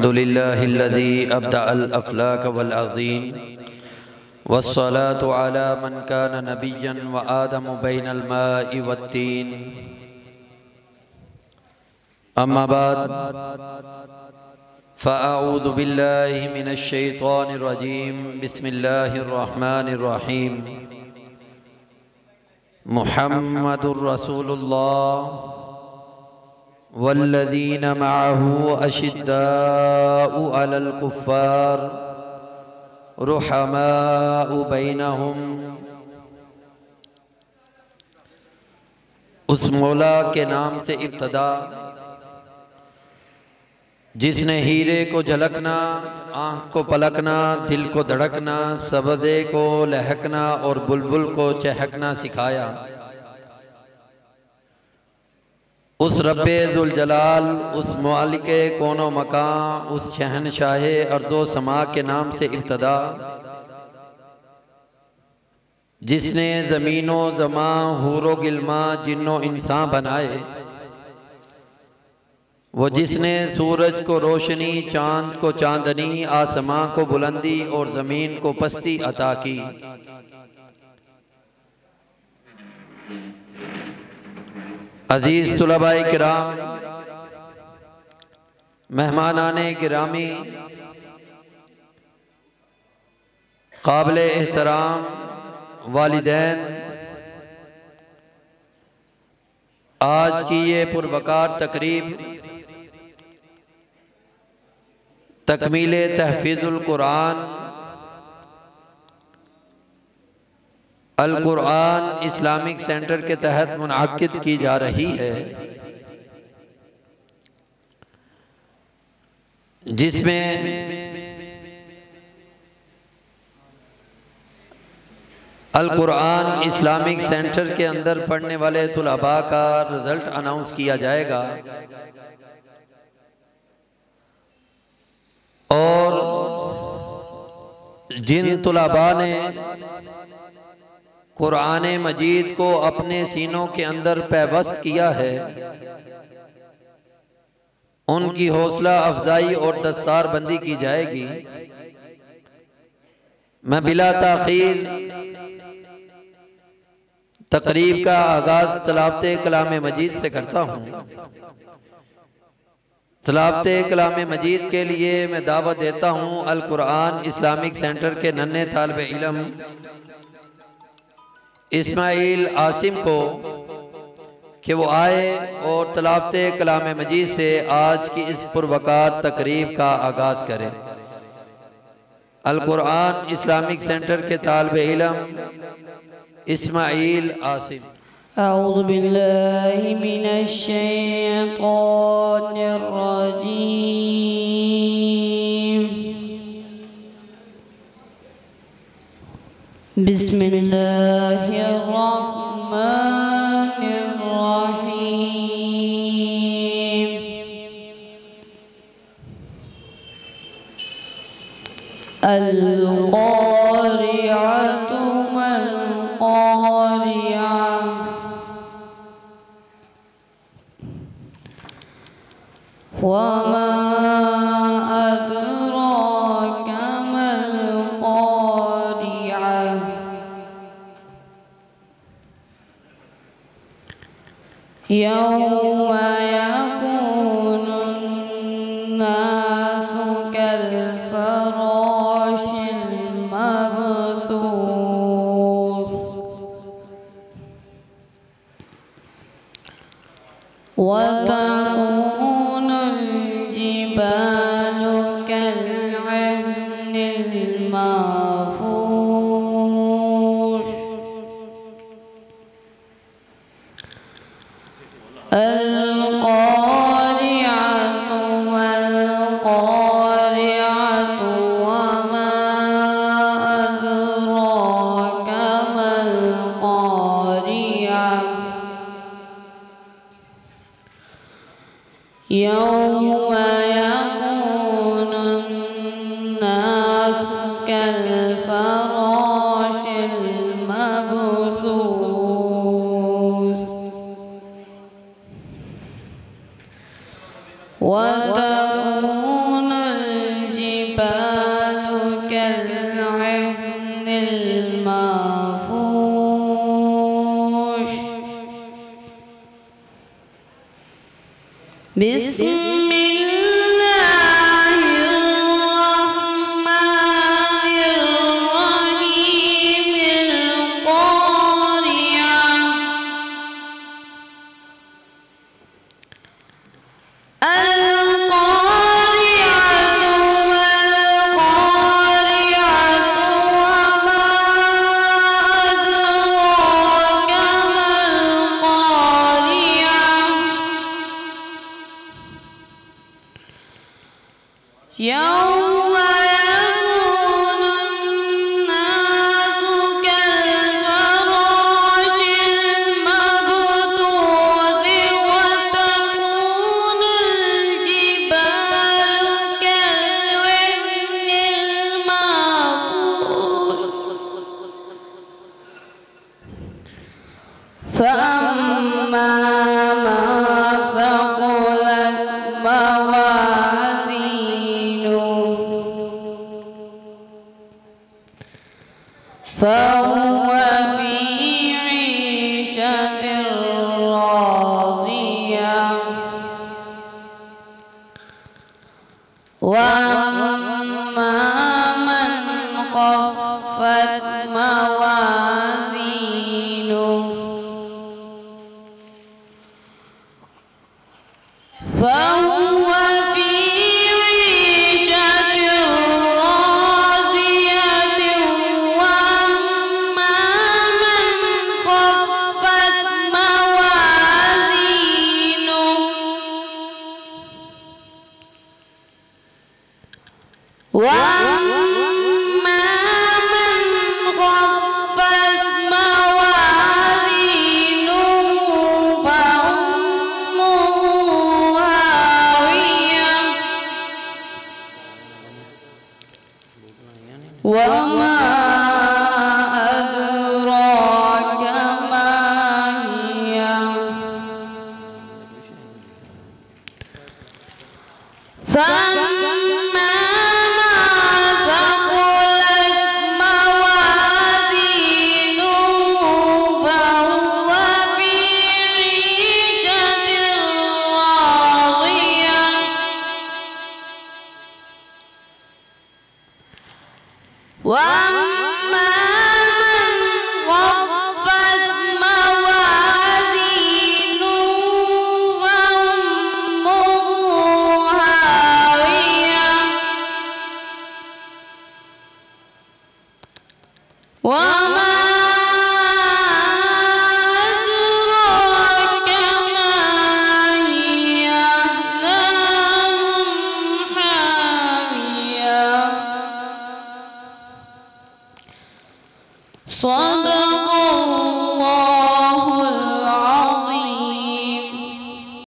अल्हम्दुलिल्लाहिल्लज़ी अब्दअल अफ़लाक वल अज़ीम वस्सलातु अला मन कान नबिय्यन व आदम बैनल माइ वत्तीन। अम्मा बाद फ़अऊज़ु बिल्लाहि मिनश शैतानिर रजीम। बिस्मिल्लाहिर रहमानिर रहीम। मुहम्मदुर रसूलुल्लाह वल्लज़ीना मअहू अशिद्दाउ अलल कुफ़्फ़ार रुहमाउ बैनहुम। उस मौला के नाम से इब्तदा जिसने हीरे को झलकना, आँख को पलकना, दिल को धड़कना, सबदे को लहकना और बुलबुल को चहकना सिखाया। उस रब्बे जुल जलाल, उस मालिके कोनो मकान, उस शहनशाहे अर्दो समा के नाम से इब्तदा जिसने ज़मीनो ज़मा हूरो गिलमा जिन्नो इंसान बनाए। वो जिसने सूरज को रोशनी, चांद को चांदनी, आसमां को बुलंदी और ज़मीन को पस्ती अता की। अजीज तुलबाए किराम, मेहमानाने गिरामी, काबिल एहतराम वालिदैन, आज की ये पुरवकार तकरीब तकमीले तहफ़ीज़ुल कुरान अल कुरान इस्लामिक सेंटर के तहत मुनअक्किद की जा रही है, जिसमें अल कुरान इस्लामिक सेंटर के अंदर पढ़ने वाले तुलबा का रिजल्ट अनाउंस किया जाएगा। और जिन तुलबा ने कुरान मजीद को अपने सीनों के अंदर पैवस्त किया है, उनकी हौसला अफजाई और दस्तार बंदी की जाएगी। मैं बिला ताखीर तकरीब का आगाज तलावते कलाम मजीद से करता हूँ। तलावते कलाम मजीद के लिए मैं दावत देता हूँ अल कुरान इस्लामिक सेंटर के नन्हे तालिब इल्म इस्माइल आसिम को कि वो आए और तलावते कलाम मजीद से आज की इस पुरवकार तकरीब का आगाज करें। अल कुरान इस्लामिक सेंटर के तालिब इल्म इस्माइल आसिम। अऊज़ु बिल्लाहि मिनश शैतानिर रजीम। बिस्मिल्लाहिर रहमानिर रहीम। अल क़ारिअतु मल क़ारिअ। वमा अदराक मल क़ारिअ। यौम यकूनुन नासु कल फराशिल मबथूस। वतकूनुल जिबालु कल्अहनिल माफूश। अल क़ारिअतु मल क़ारिअतु वमा अदराक मल क़ारिअ। यौम यकूनुन الجبال كالعهن المنفوش بسم الله الرحمن الرحيم القارعة يوم يكون الناس كالفراش المبثوث وتكون الجبال كالعهن المنفوش فأما من ثقلت موازينه فهو في عيشة راضية وأما من خفت موازينه فهو في عيشة راضية وأما من خفت موازينه وما أدراك ما هي فأما ما ثقلت موازينه فهو في عيشة راضية وأما من خفت موازينه فأمه هاوية وما أدراك ما هي نار حامية صدق